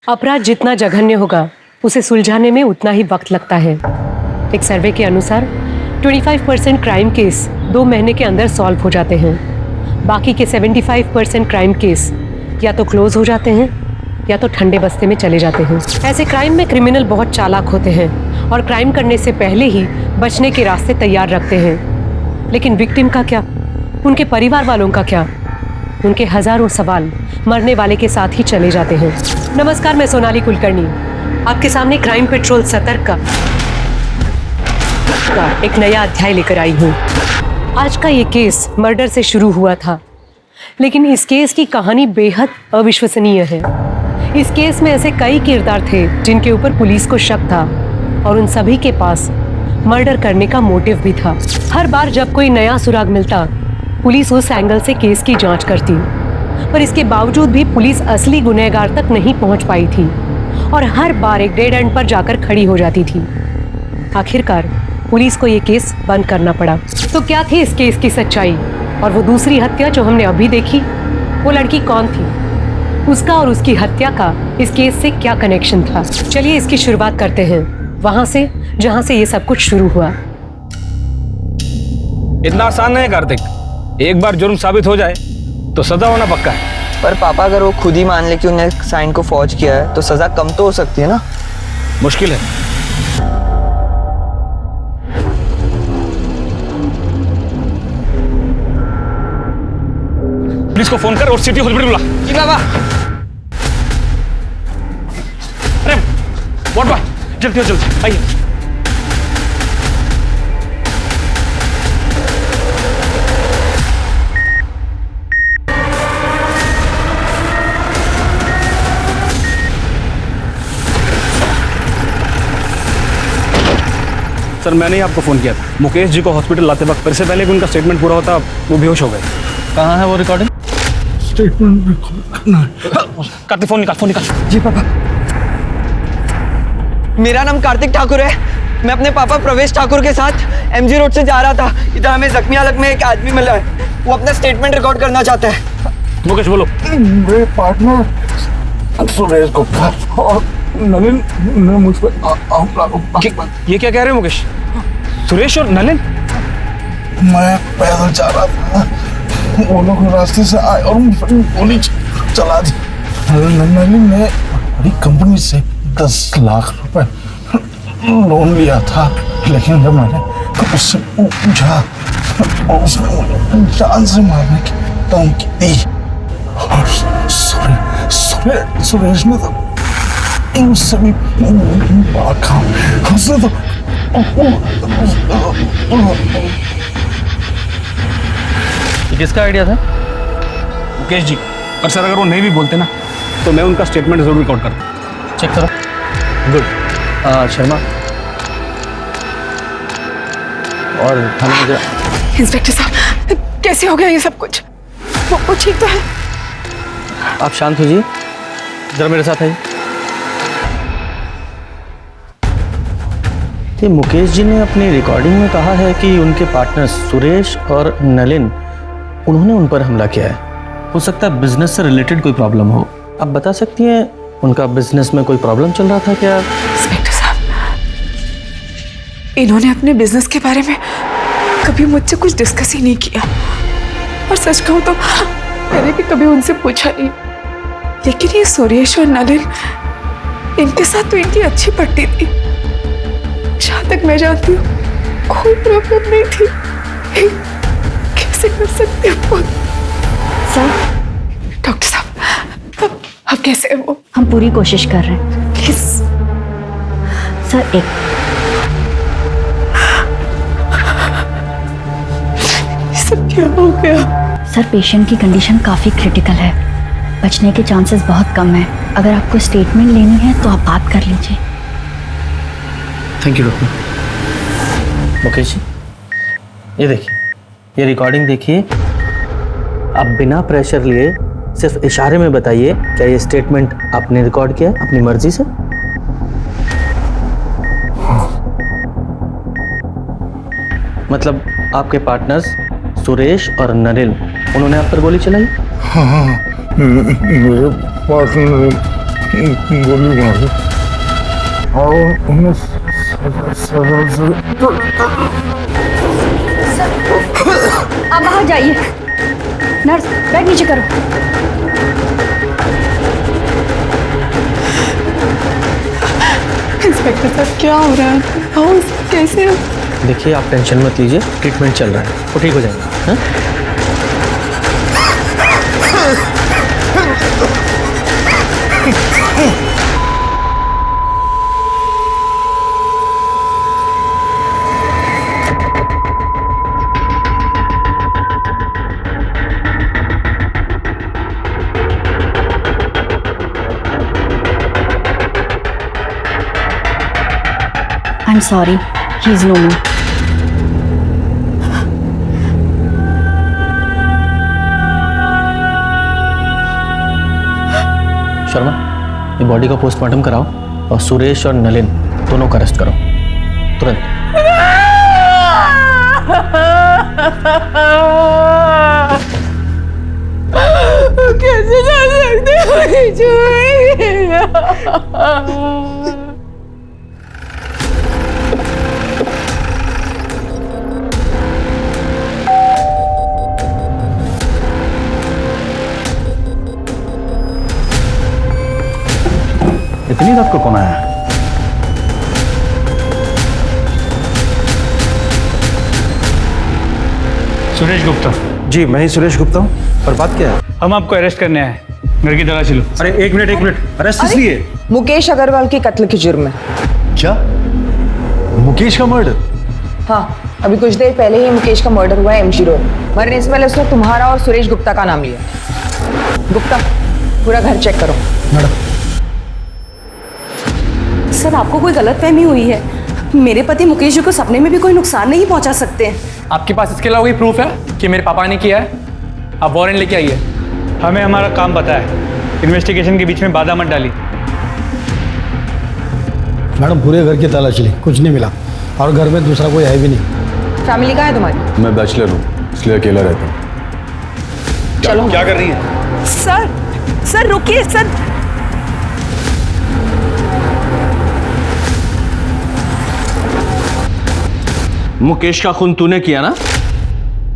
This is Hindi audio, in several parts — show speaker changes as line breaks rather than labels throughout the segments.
अपराध जितना जघन्य होगा उसे सुलझाने में उतना ही वक्त लगता है। एक सर्वे के अनुसार 25% क्राइम केस 2 महीने के अंदर सॉल्व हो जाते हैं। बाकी के 75% क्राइम केस या तो क्लोज हो जाते हैं या तो ठंडे बस्ते में चले जाते हैं। ऐसे क्राइम में क्रिमिनल बहुत चालाक होते हैं और क्राइम करने से पहले ही बचने के रास्ते तैयार रखते हैं। लेकिन विक्टिम का क्या, उनके परिवार वालों का क्या? उनके हजारों सवाल मरने वाले के साथ ही चले जाते हैं। नमस्कार, मैं सोनाली कुलकर्णी आपके सामने क्राइम पेट्रोल सतर्क का एक नया अध्याय लेकर आई हूँ। आज का ये केस मर्डर से शुरू हुआ था, लेकिन इस केस की कहानी बेहद अविश्वसनीय है। इस केस में ऐसे कई किरदार थे जिनके ऊपर पुलिस को शक था और उन सभी के पास मर्डर करने का मोटिव भी था। हर बार जब कोई नया सुराग मिलता, पुलिस उस एंगल से केस की जांच करती, पर इसके बावजूद भी पुलिस असली गुनहगार तक नहीं पहुंच पाई थी और हर बार एक डेड एंड पर जाकर खड़ी हो जाती थी। आखिरकार पुलिस को ये केस बंद करना पड़ा। तो क्या थी इस केस की सच्चाई, और वो दूसरी हत्या जो हमने अभी देखी, वो लड़की कौन थी? उसका और उसकी हत्या का इस केस से क्या कनेक्शन था? चलिए इसकी शुरुआत करते हैं वहां से जहां से ये सब कुछ शुरू हुआ।
इतना आसान नहीं है कार्तिक। एक बार जुर्म साबित हो जाए तो सजा होना पक्का है।
पर पापा, अगर वो खुद ही मान ले कि उन्हें साइन को फौज किया है तो सजा कम तो हो सकती है ना?
मुश्किल है। पुलिस को फोन कर और सिटी हॉस्पिटल बुला।
जी बाबा।
अरे व्हाट बॉय, जल्दी जल्दी आइए। सर, मैंने ही आपको फोन किया था। मुकेश जी को हॉस्पिटल लाते वक्त इससे पहले कि उनका स्टेटमेंट पूरा होता वो बेहोश हो गए। कहाँ है वो रिकॉर्डिंग?
स्टेटमेंट रिकॉर्ड करना है।
कार्तिक फोन निकाल।
जी पापा। मेरा नाम कार्तिक ठाकुर है। मैं अपने पापा प्रवेश ठाकुर के साथ एमजी रोड से जा रहा था। इधर हमें जख्मी हालत में एक आदमी मिला है। वो अपना स्टेटमेंट रिकॉर्ड करना चाहता है।
मुकेश बोलो।
मेरे पार्टनर सुरेश गुप्ता और नलिन ने मुझ पर
ये क्या कह रहे हो मुकेश? सुरेश और नलिन?
मैं पैदल जा रहा था, वो लोग रास्ते से आए और मुझ पर गोली चला दी। नलिन ने बड़ी कंपनी से 10 लाख रुपए लोन लिया था, लेकिन जब मैंने उससे पूछा और उसने मुझे जान से मारने की धमकी दी। और सुरेश ने तो उससे भी बड़ा काम, उसने तो
किसका आइडिया था? मुकेश जी। और सर, अगर वो नहीं भी बोलते ना तो मैं उनका स्टेटमेंट जरूर रिकॉर्ड करता। चेक करो। गुड। शर्मा और थाने।
इंस्पेक्टर साहब, कैसे हो गया ये सब कुछ? वो ठीक तो है?
आप शांत हो जाइए, जरा मेरे साथ आइए।
ये मुकेश जी ने अपनी रिकॉर्डिंग में कहा है कि उनके पार्टनर सुरेश और नलिन, उन्होंने उन पर हमला किया है। हो सकता है बिजनेस से रिलेटेड कोई प्रॉब्लम हो। आप बता सकती हैं उनका बिजनेस में कोई प्रॉब्लम चल रहा था क्या?
इंस्पेक्टर साहब, इन्होंने अपने बिजनेस के बारे में कभी मुझसे कुछ डिस्कस ही नहीं किया, और सच कहूं तो मैंने भी कभी उनसे पूछा नहीं। लेकिन ये सुरेश और नलिन, इनके साथ तो इनकी अच्छी पट्टी थी। जहां तक मैं जानती हूँ कोई प्रॉब्लम नहीं थी। कैसे कर सकते हो
सर?
डॉक्टर साहब, अब कैसे है वो?
हम पूरी कोशिश कर रहे हैं।
प्लीज
सर, एक
ये सब क्या हो गया?
सर, पेशेंट की कंडीशन काफ़ी क्रिटिकल है, बचने के चांसेस बहुत कम है। अगर आपको स्टेटमेंट लेनी है तो आप बात कर लीजिए।
Thank you doctor. Mukesh ji, ये देखिए, ये रिकॉर्डिंग देखिए। आप बिना प्रेशर लिए सिर्फ इशारे में बताइए, क्या ये स्टेटमेंट आपने रिकॉर्ड किया अपनी मर्जी से? मतलब आपके पार्टनर्स सुरेश और नलिन, उन्होंने आप पर गोली चलाई?
हाँ, मेरे पार्टनर गोली मार दी और उन्हें
आप बाहर जाइए। नर्स बैग नीचे करो।
इंस्पेक्टर साहब क्या हो रहा है? हाउस कैसे?
देखिए आप टेंशन मत लीजिए, ट्रीटमेंट चल रहा है, वो ठीक हो जाएगा। हाँ?
I'm sorry, he's no more.
Sharma, ये बॉडी का पोस्टमार्टम कराओ और सुरेश और नलिन दोनों को अरेस्ट करो तुरंत।
कैसे जा सकते हो?
इतनी रात को कौन आया? सुरेश गुप्ता।
जी मैं ही सुरेश गुप्ता हूँ। और बात क्या है?
हम आपको अरेस्ट करने आए हैं, घर की तलाशी लो।
अरे एक मिनट, अरेस्ट इसलिए?
मुकेश अग्रवाल के कत्ल के जुर्म में।
क्या? मुकेश का मर्डर?
हाँ, अभी कुछ देर पहले ही मुकेश का मर्डर हुआ है एमजी रोड। मरने से पहले उसने तुम्हारा और सुरेश गुप्ता का नाम लिया। गुप्ता, पूरा घर चेक करो।
मैडम।
सर आपको कोई गलतफहमी हुई है। मेरे पति मुकेश जी को सपने में भी कोई नुकसान नहीं पहुंचा सकते हैं।
आपके पास इसके अलावा कोई प्रूफ है कि मेरे पापा ने किया है? आप वारंट लेके आइए। हमें हमारा काम पता है, इन्वेस्टिगेशन के बीच में बाधा मत डाली।
मैडम पूरे घर की तलाशी ली, कुछ नहीं मिला और घर में दूसरा कोई है भी नहीं।
फैमिली कहाँ है तुम्हारी?
मैं बैचलर हूँ, इसलिए अकेला रहता हूँ।
चलो।
क्या कर रही है?
सर रुकिए सर।
मुकेश का खून तूने किया ना?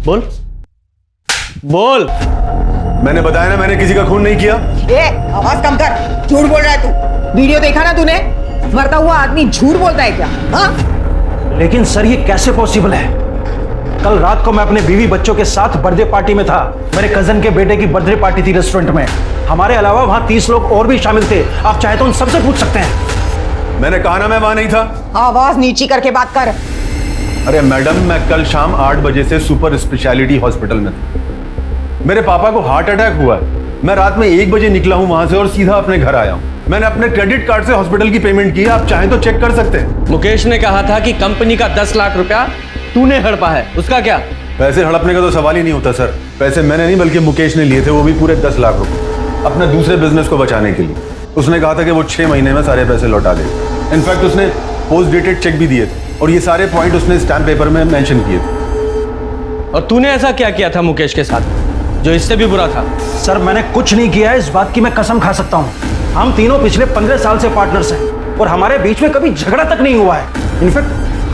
बोल बोल।
मैंने बताया ना, मैंने किसी का खून नहीं किया।
आवाज कम कर, झूठ बोल रहा है तू। वीडियो देखा ना तूने? मरता हुआ आदमी झूठ बोलता है क्या? हाँ?
लेकिन सर ये कैसे पॉसिबल है? कल रात को मैं अपने बीवी बच्चों के साथ बर्थडे पार्टी में था। मेरे कजन के बेटे की बर्थडे पार्टी थी रेस्टोरेंट में। हमारे अलावा वहां 30 लोग और भी शामिल थे। आप चाहे तो उन सबसे पूछ सकते हैं।
मैंने कहा ना मैं वहां नहीं था।
आवाज नीची करके बात कर।
अरे मैडम, मैं कल शाम 8 बजे से सुपर स्पेशलिटी हॉस्पिटल में था। मेरे पापा को हार्ट अटैक हुआ है। मैं रात में 1 बजे निकला हूं वहां से और सीधा अपने घर आया हूं। मैंने अपने क्रेडिट कार्ड से हॉस्पिटल की पेमेंट की है, आप चाहें तो चेक कर सकते हैं।
मुकेश ने कहा था कि कंपनी का 10 लाख रुपया तूने हड़पा है, उसका क्या?
पैसे हड़पने का तो सवाल ही नहीं होता सर। पैसे मैंने नहीं बल्कि मुकेश ने लिए थे, वो भी पूरे 10 लाख रुपए, अपने दूसरे बिजनेस को बचाने के लिए। उसने कहा था कि वो 6 महीने में सारे पैसे लौटा देगा। इनफैक्ट उसने पोस्ट डेटेड चेक भी दिए थे और ये सारे पॉइंट उसने स्टैम्प पेपर में मेंशन किए थे।
और तूने ऐसा क्या किया था मुकेश के साथ जो इससे भी बुरा था?
सर मैंने कुछ नहीं किया है, इस बात की मैं कसम खा सकता हूँ। हम तीनों पिछले 15 साल से पार्टनर्स हैं और हमारे बीच में कभी झगड़ा तक नहीं हुआ है। इनफैक्ट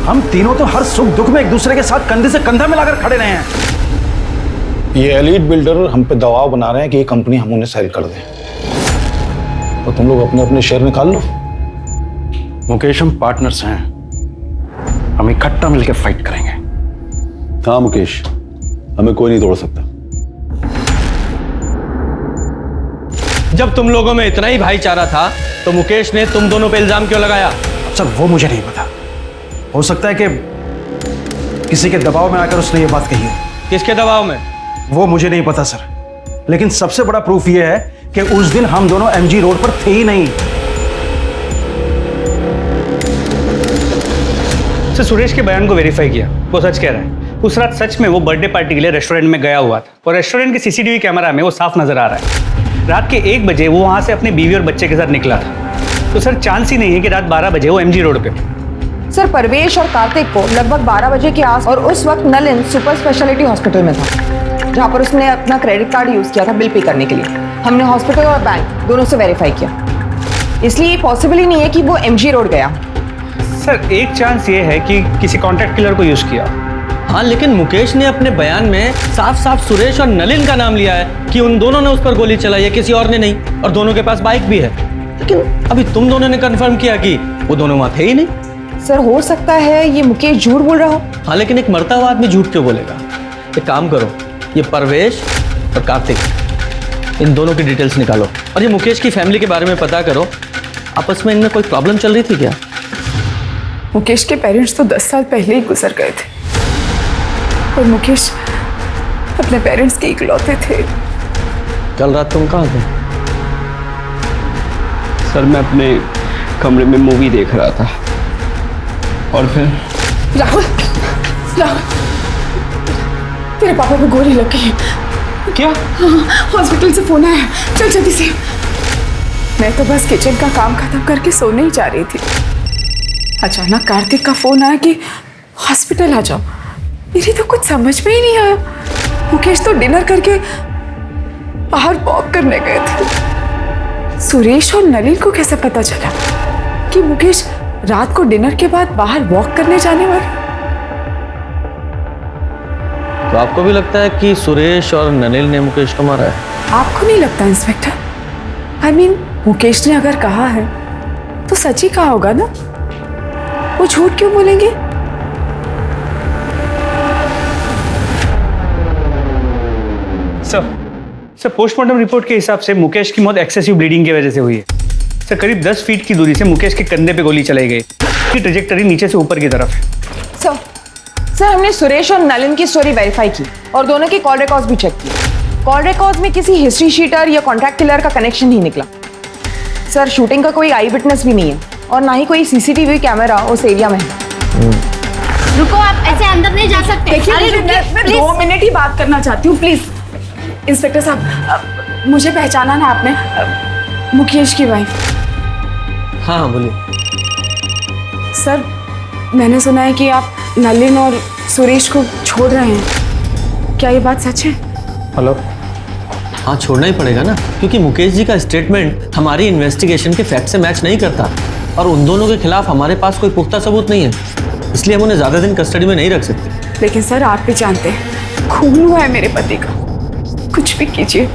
हम तीनों तो हर सुख दुख में एक दूसरे के साथ कंधे से कंधा मिलाकर खड़े रहे हैं।
ये एलीट बिल्डर हम पे दबाव बना रहे हैं कि ये कंपनी हम उन्हें सेल कर दें, तो तुम लोग अपने अपने शेयर निकाल लो।
मुकेश हम पार्टनर्स हैं, हम इकट्ठा मिलकर फाइट करेंगे।
हाँ मुकेश, हमें कोई नहीं तोड़ सकता।
जब तुम लोगों में इतना ही भाईचारा था तो मुकेश ने तुम दोनों पे इल्जाम क्यों लगाया?
सर वो मुझे नहीं पता, हो सकता है कि किसी के दबाव में आकर उसने ये बात कही है।
किसके दबाव में?
वो मुझे नहीं पता सर, लेकिन सबसे बड़ा प्रूफ ये है कि उस दिन हम दोनों एमजी रोड पर थे ही नहीं।
सर सुरेश के बयान को वेरीफाई किया, वो सच कह रहा है। उस रात सच में वो बर्थडे पार्टी के लिए रेस्टोरेंट में गया हुआ था और रेस्टोरेंट के सीसीटीवी कैमरा में वो साफ नजर आ रहा है। रात के 1 बजे वो वहां से अपनी बीवी और बच्चे के साथ निकला था। तो सर चांस ही नहीं है कि रात 12 बजे वो एमजी रोड पे हो।
सर परवेश और कार्तिक को लगभग 12 बजे के आस और उस वक्त नलिन सुपर स्पेशलिटी हॉस्पिटल में था, जहाँ पर उसने अपना क्रेडिट कार्ड यूज किया था बिल पे करने के लिए। हमने हॉस्पिटल और बैंक दोनों से वेरीफाई किया। इसलिए ये पॉसिबल ही नहीं है कि वो एमजी रोड गया।
सर एक चांस ये है कि किसी कॉन्ट्रैक्ट किलर को यूज किया।
हाँ, लेकिन मुकेश ने अपने बयान में साफ साफ सुरेश और नलिन का नाम लिया है कि उन दोनों ने उस पर गोली चलाई है, किसी और ने नहीं, और दोनों के पास बाइक भी है। लेकिन अभी तुम दोनों ने कंफर्म किया कि वो दोनों वहां थे ही नहीं।
सर हो सकता है ये मुकेश झूठ बोल रहा हो।
हाँ, लेकिन एक मरता हुआ आदमी झूठ क्यों बोलेगा? एक काम करो, ये परवेश और कार्तिक, इन दोनों की डिटेल्स निकालो और ये मुकेश की फैमिली के बारे में पता करो। आपस में इनमें कोई प्रॉब्लम चल रही थी क्या?
मुकेश के पेरेंट्स तो 10 साल पहले ही गुजर गए थे और मुकेश अपने पेरेंट्स के इकलौते थे।
कल रात तुम कहाँ थे?
सर मैं अपने कमरे में मूवी देख रहा था और फिर
राहुल, राहुल, तेरे पापा को गोली लग गई है।
क्या?
हाँ, हॉस्पिटल से फोन आया, चल जल्दी से। मैं तो बस किचन का काम खत्म करके सोने ही जा रही थी, अचानक कार्तिक का फोन आया कि हॉस्पिटल आ जाओ। मेरी तो कुछ समझ में ही नहीं आया। मुकेश तो डिनर करके बाहर वॉक करने गए थे। सुरेश और नलिन को कैसे पता चला कि मुकेश रात को डिनर के बाद बाहर वॉक करने जाने वाले?
तो आपको भी लगता है कि सुरेश और नलिन ने मुकेश को मारा है?
आपको नहीं लगता इंस्पेक्टर? आई मीन मुकेश ने अगर कहा है तो सच ही कहा होगा ना, वो झूठ क्यों बोलेंगे?
सर पोस्टमार्टम रिपोर्ट के हिसाब से मुकेश की मौत एक्सेसिव ब्लीडिंग की वजह से हुई है। सर करीब 10 फीट की दूरी से मुकेश के कंधे पे गोली चलाई गई। की ट्रेजेक्टरी नीचे से ऊपर की तरफ है।
सर हमने सुरेश और नलिन की स्टोरी वेरीफाई की और दोनों के कॉल रिकॉर्ड्स भी चेक किए। कॉल रिकॉर्ड्स में किसी हिस्ट्री शीटर या कॉन्ट्रैक्ट किलर का कनेक्शन नहीं निकला। सर शूटिंग का कोई आई विटनेस भी नहीं है और ना ही कोई सीसीटीवी कैमरा उस एरिया में है।
रुको, आप ऐसे अंदर नहीं जा सकते।
देखिए मैं 2 मिनट ही बात करना चाहती हूँ, प्लीज। इंस्पेक्टर साहब, मुझे पहचाना ना आपने? मुकेश की वाइफ।
हाँ बोलिए।
सर मैंने सुना है कि आप नलिन और सुरेश को छोड़ रहे हैं, क्या ये बात सच है?
हेलो। हाँ, छोड़ना ही पड़ेगा ना, क्योंकि मुकेश जी का स्टेटमेंट हमारी इन्वेस्टिगेशन के फैक्ट से मैच नहीं करता और उन दोनों के खिलाफ हमारे पास कोई पुख्ता सबूत नहीं है, इसलिए हम उन्हें ज्यादा दिन कस्टडी में नहीं रख सकते।
लेकिन सर आप भी जानते हैं खून हुआ है मेरे पति का, कुछ भी कीजिए,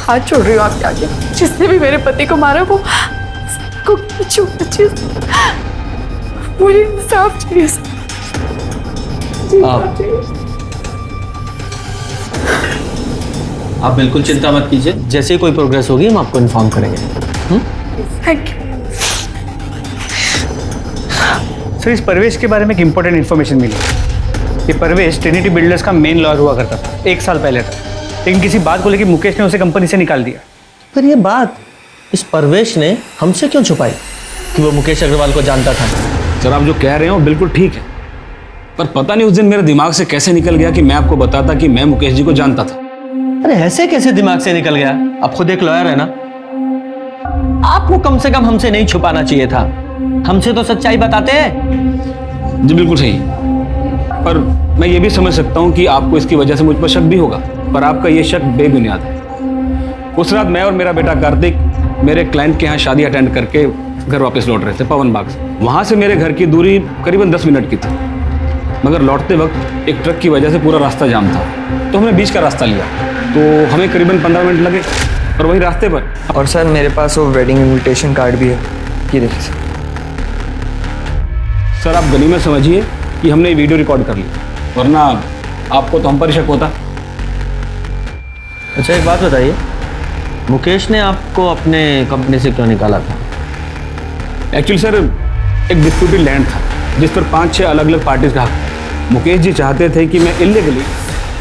हाथ छोड़ रही हूँ आपके आगे। जिसने भी मेरे पति को मारा वो को मुझे इंसाफ चाहिए।
आप बिल्कुल चिंता मत कीजिए, जैसे ही कोई प्रोग्रेस होगी हम आपको इन्फॉर्म करेंगे।
Thank you.
सर इस परवेश के बारे में एक इंपॉर्टेंट इन्फॉर्मेशन मिली। ये परवेश ट्रिनिटी बिल्डर्स का मेन लॉयर हुआ करता था 1 साल पहले तक, लेकिन किसी बात को लेकर मुकेश ने उसे कंपनी से निकाल दिया।
पर ये बात इस परवेश ने हमसे क्यों छुपाई कि वो मुकेश अग्रवाल को जानता था?
सर आप जो कह रहे हैं वो बिल्कुल ठीक है, पर पता नहीं उस दिन मेरे दिमाग से कैसे निकल गया कि मैं आपको बताता कि मैं मुकेश जी को जानता था।
अरे ऐसे कैसे दिमाग से निकल गया? आप खुद एक लॉयर है ना, आपको कम से कम हमसे नहीं छुपाना चाहिए था, हमसे तो सच्चाई बताते हैं।
जी बिल्कुल सही, पर मैं ये भी समझ सकता हूँ कि आपको इसकी वजह से मुझ पर शक भी होगा, पर आपका ये शक बेबुनियाद है। उस रात मैं और मेरा बेटा कार्तिक मेरे क्लाइंट के यहाँ शादी अटेंड करके घर वापस लौट रहे थे पवन बाग से। वहाँ से मेरे घर की दूरी करीबन 10 मिनट की थी, मगर लौटते वक्त एक ट्रक की वजह से पूरा रास्ता जाम था, तो हमने बीच का रास्ता लिया, तो हमें करीबन 15 मिनट लगे। और वही रास्ते पर
और सर मेरे पास वो वेडिंग इनविटेशन कार्ड भी है, ये देखिए
सर। आप गनीमत समझिए कि हमने ये वीडियो रिकॉर्ड कर ली, वरना आपको तो हम पर शक होता।
अच्छा एक बात बताइए, मुकेश ने आपको अपने कंपनी से क्यों निकाला था?
एक्चुअली सर एक डिस्प्यूटेड लैंड था जिस पर 5-6 अलग अलग पार्टीज का हक था। मुकेश जी चाहते थे कि मैं इलीगली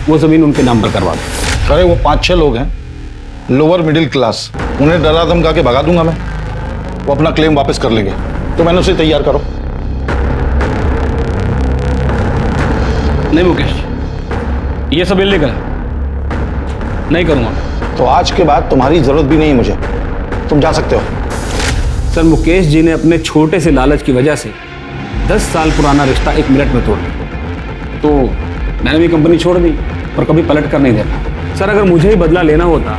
वो ज़मीन उनके नाम पर करवा दूँ।
अरे वो 5-6 लोग हैं, लोअर मिडिल क्लास, उन्हें डरा धमका के भगा दूंगा मैं, वो अपना क्लेम वापस कर लेंगे, तो मैंने उसे तैयार करो।
नहीं मुकेश, ये सब इलीगल है, नहीं करूँगा।
तो आज के बाद तुम्हारी जरूरत भी नहीं है मुझे, तुम जा सकते हो।
सर मुकेश जी ने अपने छोटे से लालच की वजह से 10 साल पुराना रिश्ता 1 मिनट में तोड़ दिया, तो मैंने भी कंपनी छोड़ दी और कभी पलट कर नहीं देखा। सर अगर मुझे ही बदला लेना होता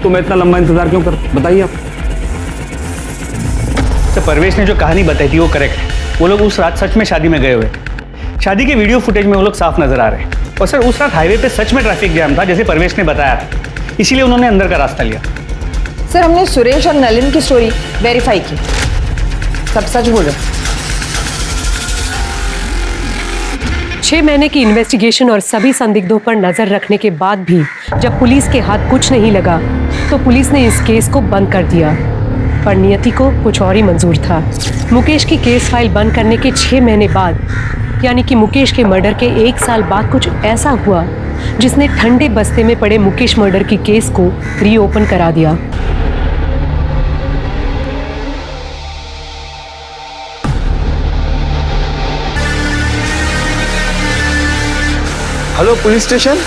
तो मैं इतना लंबा इंतजार क्यों करता, बताइए आप।
तो परवेश ने जो कहानी बताई थी वो करेक्ट है। वो लोग उस रात सच में शादी में गए हुए। शादी के वीडियो फुटेज में वो लोग साफ नजर आ रहे हैं। और सर उस रात हाईवे पे सच में ट्रैफिक जैम था जैसे परवेश ने बताया था, इसीलिए उन्होंने अंदर का रास्ता लिया।
सर हमने सुरेश और नलिन की स्टोरी वेरीफाई की, सब सच बोल रहे।
6 महीने की इन्वेस्टिगेशन और सभी संदिग्धों पर नजर रखने के बाद भी जब पुलिस के हाथ कुछ नहीं लगा तो पुलिस ने इस केस को बंद कर दिया। पर नियति को कुछ और ही मंजूर था। मुकेश की केस फाइल बंद करने के 6 महीने बाद, यानी कि मुकेश के मर्डर के 1 साल बाद कुछ ऐसा हुआ जिसने ठंडे बस्ते में पड़े मुकेश मर्डर की केस को रीओपन करा दिया।
Hello police station.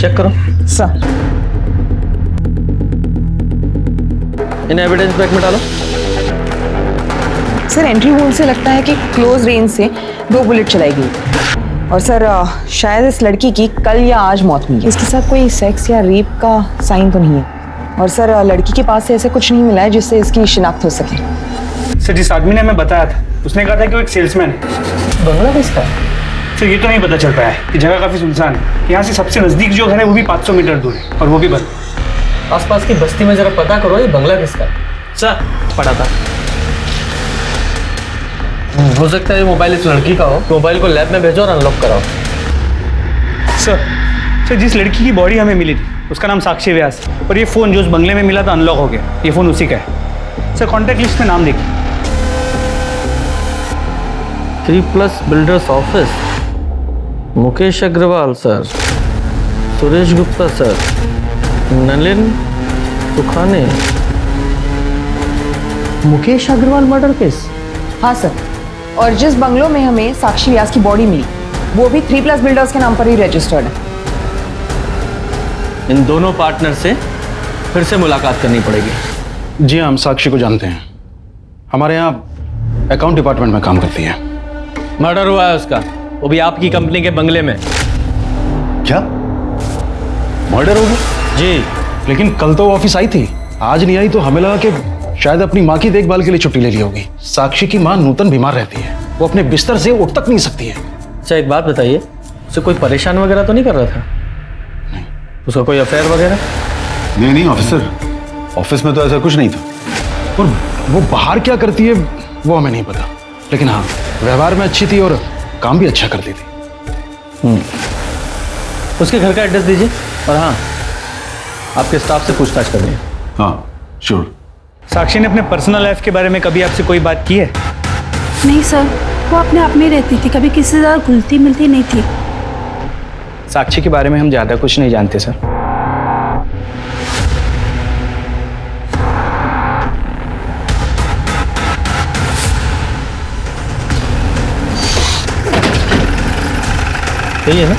चेक करो
सर।
इन एविडेंस बैग में डालो।
सर एंट्री होल से लगता है कि क्लोज रेंज से 2 बुलेट चलाई गई। और सर शायद इस लड़की की कल या आज मौत हुई है। इसके साथ कोई सेक्स या रेप का साइन तो नहीं है। और सर लड़की के पास से ऐसा कुछ नहीं मिला है जिससे इसकी शिनाख्त हो सके।
सर जिस आदमी ने हमें बताया था उसने कहा था कि वो एक सेल्समैन है।
बंगला किसका है?
सर ये तो नहीं पता चल पाया है कि जगह काफ़ी सुनसान है। यहाँ से सबसे नज़दीक जो घर है वो भी 500 मीटर दूर है और वो भी बंद।
आसपास की बस्ती में जरा पता करो ये बंगला किसका है। सर पड़ा था। हो सकता है ये मोबाइल इस लड़की का हो। मोबाइल को लैब में भेजो और अनलॉक कराओ।
सर जिस लड़की की बॉडी हमें मिली थी उसका नाम साक्षी व्यास है और ये फ़ोन जो उस बंगले में मिला था अनलॉक हो गया। ये फ़ोन उसी का है। सर कॉन्टैक्ट लिस्ट में नाम देखिए।
3+ builders office, Mukesh Agarwal sir, Suresh Gupta sir, Nalin Sukhane. Mukesh Agarwal murder case.
हाँ सर, और जिस बंगलों में हमें साक्षी व्यास की बॉडी मिली वो भी 3+ बिल्डर्स के नाम पर ही रजिस्टर्ड है।
इन दोनों पार्टनर से फिर से मुलाकात करनी पड़ेगी।
जी हाँ, हम साक्षी को जानते हैं। हमारे यहाँ अकाउंट डिपार्टमेंट में काम करती है।
मर्डर हुआ है उसका, वो भी आपकी कंपनी के बंगले में।
क्या मर्डर हो गया?
जी।
लेकिन कल तो वो ऑफिस आई थी, आज नहीं आई, तो हमें लगा कि शायद अपनी माँ की देखभाल के लिए छुट्टी ले ली होगी। साक्षी की माँ नूतन बीमार रहती है, वो अपने बिस्तर से उठ तक नहीं सकती है।
अच्छा एक बात बताइए, उसे कोई परेशान वगैरह तो नहीं कर रहा था?
नहीं।
उसका कोई अफेयर वगैरह?
नहीं ऑफिसर, ऑफिस में तो ऐसा कुछ नहीं था।
और वो बाहर क्या करती है वो हमें नहीं पता, लेकिन हाँ व्यवहार में अच्छी थी और काम भी अच्छा करती थी।
उसके घर का एड्रेस दीजिए और हाँ आपके स्टाफ से पूछताछ कर लें।
हाँ श्योर।
साक्षी ने अपने पर्सनल लाइफ के बारे में कभी आपसे कोई बात की है?
नहीं सर, वो अपने आप में रहती थी, कभी किसी से ज़्यादा घुलती मिलती नहीं थी।
साक्षी के बारे में हम ज़्यादा कुछ नहीं जानते सर।
सही है ना?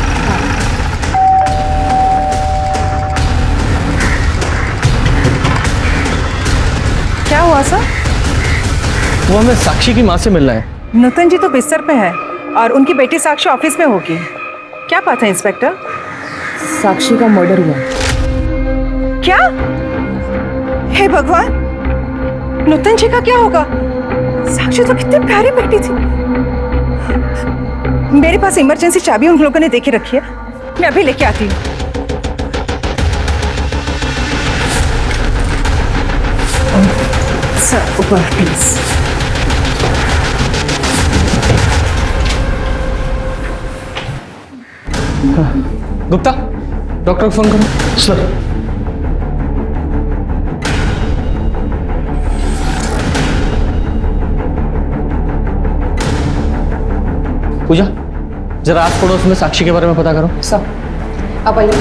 क्या हुआ सर?
वो हमें साक्षी की माँ से मिलना है।
नूतन जी तो बिस्तर पे है और उनकी बेटी साक्षी ऑफिस में होगी। क्या बात है इंस्पेक्टर?
साक्षी का मर्डर हुआ।
क्या? हे भगवान, नूतन जी का क्या होगा? साक्षी तो कितनी प्यारी बेटी थी। मेरे पास इमरजेंसी चाबी उन लोगों ने देके रखी है, मैं अभी लेके आती हूँ। सर ऊपर प्लीज।
गुप्ता, डॉक्टर को फोन करो।
सर
पूजा जरा आस पड़ोस में साक्षी के बारे में पता करो।
सब आप आइए।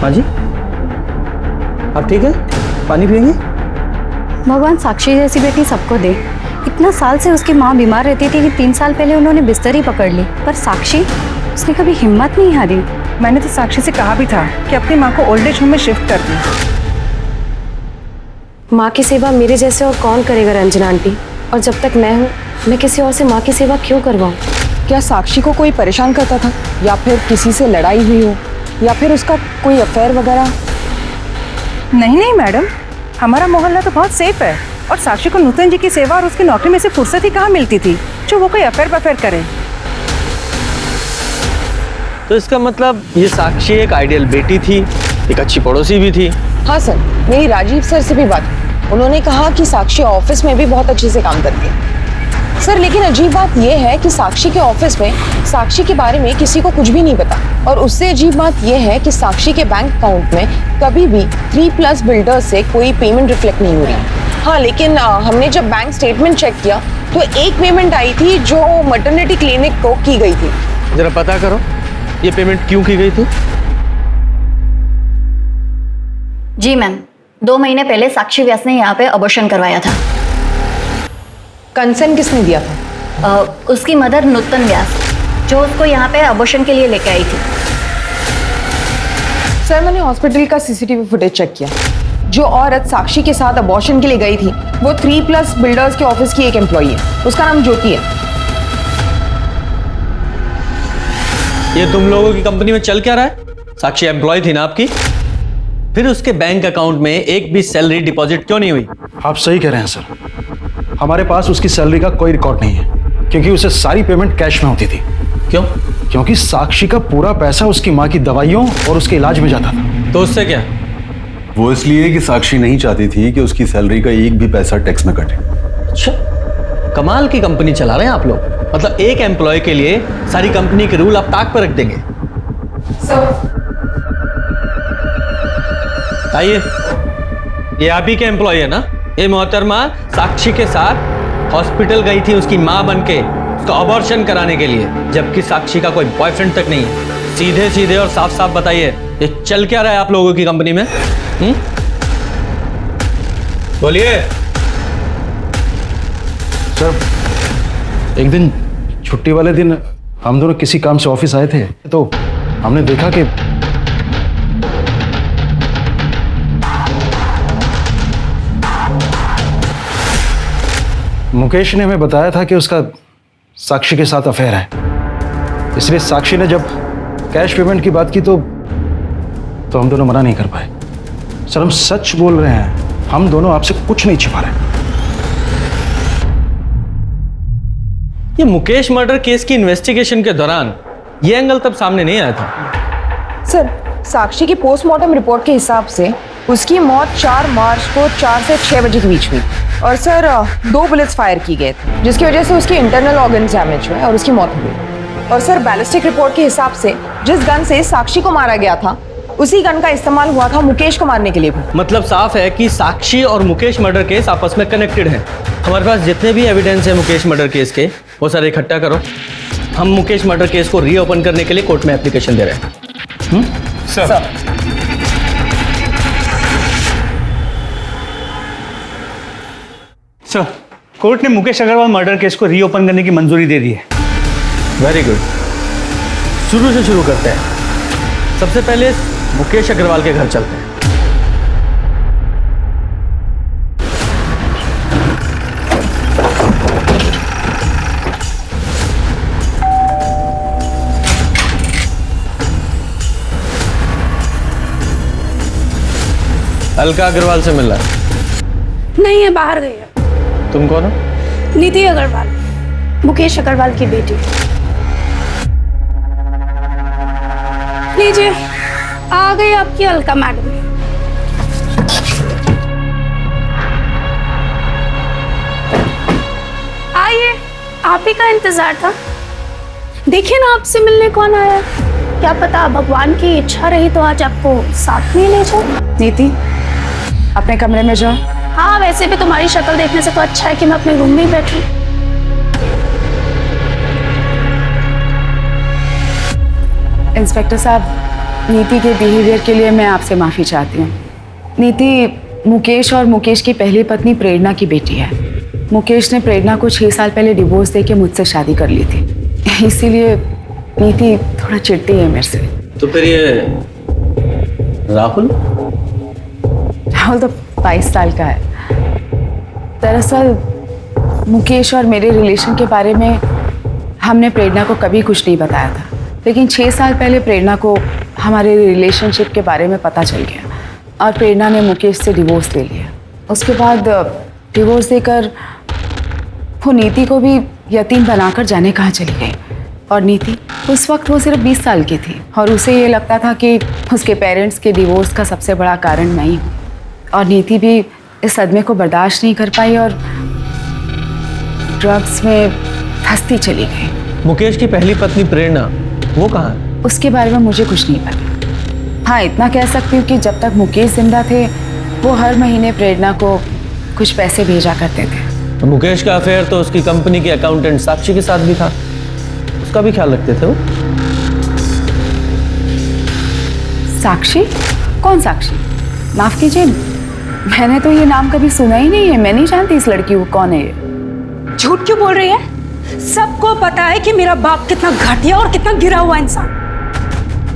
हाँ जी, आप ठीक है? पानी पिएंगे?
भगवान साक्षी जैसी बेटी सबको दे। इतना साल से उसकी माँ बीमार रहती थी कि 3 साल पहले उन्होंने बिस्तर ही पकड़ ली, पर साक्षी उसने कभी हिम्मत नहीं हारी।
मैंने तो साक्षी से कहा भी था कि अपनी माँ को ओल्ड एज होम में शिफ्ट कर दी।
माँ की सेवा मेरे जैसे और कौन करेगा रंजना आंटी, और जब तक मैं हूँ मैं किसी और से माँ की सेवा क्यों करवाऊँ?
क्या साक्षी को कोई परेशान करता था या फिर किसी से लड़ाई हुई हो या फिर उसका कोई अफेयर वगैरह?
नहीं नहीं मैडम, हमारा मोहल्ला तो बहुत सेफ है और साक्षी को नूतन जी की सेवा और उसकी नौकरी में से फुर्सत ही कहाँ मिलती थी जो वो कोई अफेयर बफेयर करे।
तो इसका मतलब ये साक्षी एक आइडियल बेटी थी, एक अच्छी पड़ोसी भी थी।
हाँ सर, मेरी राजीव सर से भी बात हुई। उन्होंने कहा कि साक्षी ऑफिस में भी बहुत अच्छे से काम करती है। सर लेकिन अजीब बात यह है कि साक्षी के ऑफिस में साक्षी के बारे में किसी को कुछ भी नहीं पता, और उससे अजीब बात यह है कि साक्षी के बैंक अकाउंट में कभी भी 3+ बिल्डर्स से कोई पेमेंट रिफ्लेक्ट नहीं हो रही। हाँ लेकिन हमने जब बैंक स्टेटमेंट चेक किया तो एक पेमेंट आई थी जो मैटरनिटी क्लिनिक को की गई थी।
जरा पता करो ये पेमेंट क्यों की गई थी।
जी मैम, 2 महीने पहले साक्षी व्यास ने यहाँ पे अबॉर्शन करवाया था।
कंसर्न किसने दिया था?
उसकी मदर नूतन व्यास, जो उसको यहाँ पे अबॉर्शन के लिए लेके आई थी।
सर मैंने हॉस्पिटल का सीसीटीवी फुटेज चेक किया। जो औरत साक्षी के साथ अबॉर्शन के लिए गई थी वो 3+ बिल्डर्स के ऑफिस की एक एम्प्लॉई है। उसका नाम ज्योति है।
ये तुम लोगों की कंपनी में चल क्या रहा है? साक्षी एम्प्लॉय थी ना आपकी, फिर उसके बैंक अकाउंट में एक भी सैलरी डिपॉजिट क्यों नहीं हुई?
आप सही कह रहे हैं सर, हमारे पास उसकी सैलरी का कोई रिकॉर्ड नहीं है क्योंकि उसे सारी पेमेंट कैश में होती थी।
क्यों?
क्योंकि साक्षी का पूरा पैसा उसकी माँ की दवाइयों और उसके इलाज में जाता था।
तो उससे क्या?
वो इसलिए कि साक्षी नहीं चाहती थी कि उसकी सैलरी का एक भी पैसा टैक्स में कटे।
अच्छा, कमाल की कंपनी चला रहे हैं आप लोग। मतलब एक एम्प्लॉय के लिए सारी कंपनी के रूल आप ताक पर रख देंगे। आइए, ये आप ही के एम्प्लॉय है ना? ये मोहतरमा साक्षी के साथ हॉस्पिटल गई थी उसकी माँ बनके उसका अबॉर्शन कराने के लिए, जबकि साक्षी का कोई बॉयफ्रेंड तक नहीं है। सीधे सीधे और साफ साफ बताइए ये चल क्या रहा है आप लोगों की कंपनी में? बोलिए।
सर एक दिन छुट्टी वाले दिन हम दोनों किसी काम से ऑफिस आए थे तो हमने देखा कि मुकेश ने हमें बताया था कि उसका साक्षी के साथ अफेयर है। इसलिए साक्षी ने जब कैश पेमेंट की बात की तो हम दोनों मना नहीं कर पाए। सर हम सच बोल रहे हैं, हम दोनों आपसे कुछ नहीं छिपा रहे।
ये मुकेश मर्डर केस की इन्वेस्टिगेशन के दौरान ये एंगल तब सामने नहीं आया था।
सर साक्षी की पोस्टमार्टम रिपोर्ट के हिसाब से उसकी मौत 4 मार्च को 4 से 6 बजे के बीच हुई, और सर 2 बुलेट्स फायर की गए थे जिसकी वजह से उसके इंटरनल ऑर्गन डैमेज हुए और उसकी मौत हो गई। और सर बैलिस्टिक रिपोर्ट के हिसाब से जिस गन से साक्षी को मारा गया था उसी गन का इस्तेमाल हुआ था मुकेश को मारने के लिए भी।
मतलब साफ है कि साक्षी और मुकेश मर्डर केस आपस में कनेक्टेड हैं। हमारे पास जितने भी एविडेंस है मुकेश मर्डर केस के वो सारे इकट्ठा करो। हम मुकेश मर्डर केस को रीओपन करने के लिए कोर्ट में एप्लीकेशन दे रहे हैं।
सर सर कोर्ट ने मुकेश अग्रवाल मर्डर केस को रीओपन करने की मंजूरी दे दी है।
वेरी गुड, शुरू से शुरू करते हैं। सबसे पहले मुकेश अग्रवाल के घर चलते हैं। अलका अग्रवाल से मिल रहा है?
नहीं है, बाहर गई है।
तुम कौन हो?
नीति अग्रवाल, मुकेश अग्रवाल की बेटी। लीजिए, आ गई आपकी अलका मैडम। आइए, आप ही का इंतजार था। देखिए ना आपसे मिलने कौन आया। क्या पता भगवान की इच्छा रही तो आज आपको साथ में ले जाओ।
नीति, अपने कमरे में जाओ।
हाँ, वैसे भी तुम्हारी शक्ल देखने से तो अच्छा है कि मैं अपने रूम में ही बैठूं।
इंस्पेक्टर साहब, नीति के बिहेवियर के लिए मैं आपसे माफ़ी चाहती हूँ। नीति मुकेश और मुकेश की पहली पत्नी प्रेरणा की बेटी है। मुकेश ने प्रेरणा को 6 साल पहले डिवोर्स देके मुझसे शादी कर ली थी, इसीलिए नीति थोड़ा चिढ़ती है मेरे से।
तो फिर ये राहुल
तो 22 साल का है। दरअसल मुकेश और मेरे रिलेशन के बारे में हमने प्रेरणा को कभी कुछ नहीं बताया था, लेकिन 6 साल पहले प्रेरणा को
हमारे रिलेशनशिप के बारे में पता चल गया और प्रेरणा ने मुकेश से डिवोर्स ले लिया। उसके बाद डिवोर्स देकर वो नीति को भी यतीम बनाकर जाने कहाँ चली गई। और नीति उस वक्त वो सिर्फ 20 साल की थी और उसे ये लगता था कि उसके पेरेंट्स के डिवोर्स का सबसे बड़ा कारण मैं ही हूँ। और नीति भी इस सदमे को बर्दाश्त नहीं कर पाई और ड्रग्स में फंसती चली गई।
मुकेश की पहली पत्नी प्रेरणा वो कहाँ है?
उसके बारे में मुझे कुछ नहीं पता। हाँ, इतना कह सकती हूँ कि जब तक मुकेश जिंदा थे वो हर महीने प्रेरणा को कुछ पैसे भेजा करते थे।
तो मुकेश का अफेयर तो उसकी कंपनी की अकाउंटेंट साक्षी के साथ भी था, उसका भी ख्याल रखते थे वो।
साक्षी? कौन साक्षी? माफ कीजिए, मैंने तो ये नाम कभी सुना ही नहीं है। मैं नहीं जानती इस लड़की को कौन है ये।
झूठ क्यों बोल रही है? सबको पता है कि मेरा बाप कितना घटिया और कितना गिरा हुआ इंसान।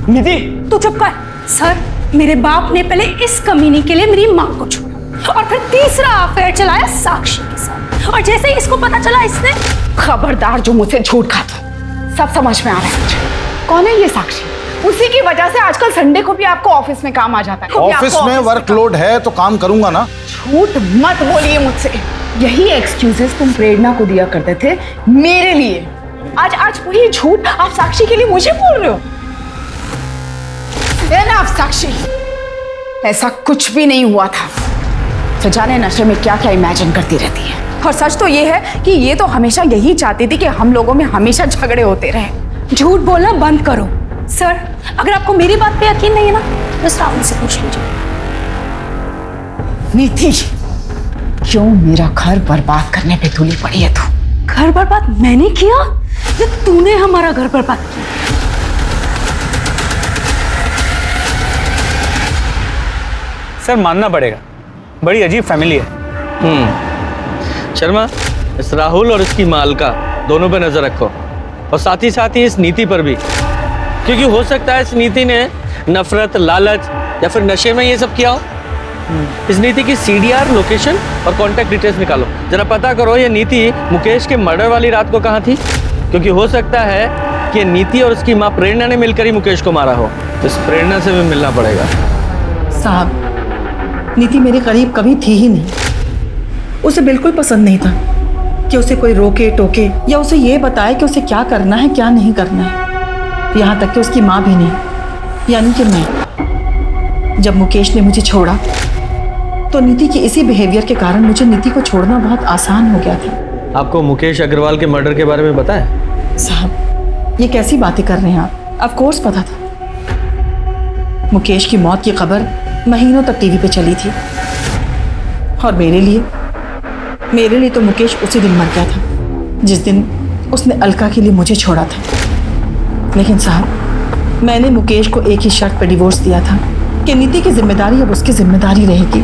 निधि
तू चुप कर। सर, मेरे बाप ने पहले इस कमीनी के लिए मेरी माँ को छोड़ा और फिर तीसरा अफेयर चलाया साक्षी के साथ। और जैसे ही इसको पता चला इसने।
खबरदार जो मुझसे झूठ खाता, सब समझ में आ रहा है मुझे। कौन है ये साक्षी? उसी की वजह से आजकल संडे को भी आपको ऑफिस में काम आ जाता है।
ऑफिस में वर्कलोड है तो काम करूंगा ना।
झूठ मत बोलिए मुझसे। यही एक्सक्यूजेस तुम प्रेरणा को दिया करते थे मेरे लिए। आज वही झूठ आप साक्षी के लिए मुझे बोल रहे हो। आप साक्षी, ऐसा कुछ भी नहीं हुआ था। तो जाने नशे में क्या क्या इमेजिन करती रहती है। और सच तो ये है कि ये तो हमेशा यही चाहती थी कि हम लोगों में हमेशा झगड़े होते रहे।
झूठ बोलना बंद करो। सर, अगर आपको मेरी बात पे यकीन नहीं है ना तो श्रावण से पूछ लीजिए।
नीति, क्यों मेरा घर बर्बाद करने पे तुली पड़ी है तू?
घर बर्बाद मैंने किया या तूने हमारा घर बर्बाद किया?
सर मानना पड़ेगा, बड़ी अजीब फैमिली है।
शर्मा, इस राहुल और इसकी मालका दोनों पे नजर रखो और साथ ही इस नीति पर भी, क्योंकि हो सकता है इस नीति ने नफरत, लालच या फिर नशे में ये सब किया हो। इस नीति की CDR लोकेशन और कॉन्टैक्ट डिटेल्स निकालो, जरा पता करो ये नीति मुकेश के मर्डर वाली रात को कहाँ थी, क्योंकि हो सकता है कि नीति और उसकी माँ प्रेरणा ने मिलकर ही मुकेश को मारा हो। इस प्रेरणा से भी मिलना पड़ेगा।
साहब, नीति मेरे करीब कभी थी ही नहीं। उसे बिल्कुल पसंद नहीं था कि उसे कोई रोके टोके या उसे ये बताए कि उसे क्या करना है क्या नहीं करना है। यहाँ तक कि उसकी माँ भी नहीं, यानी कि मैं। जब मुकेश ने मुझे छोड़ा तो नीति के इसी बिहेवियर के कारण मुझे नीति को छोड़ना बहुत आसान हो गया था।
आपको मुकेश अग्रवाल के मर्डर के बारे में पता है?
साहब, ये कैसी बातें कर रहे हैं आप? ऑफ कोर्स पता था। मुकेश की मौत की खबर महीनों तक टीवी पे चली थी और मेरे लिए तो मुकेश उसी दिन मर गया था जिस दिन उसने अलका के लिए मुझे छोड़ा था। लेकिन साहब, मैंने मुकेश को एक ही शर्त पर डिवोर्स दिया था कि नीति की जिम्मेदारी अब उसकी जिम्मेदारी रहेगी।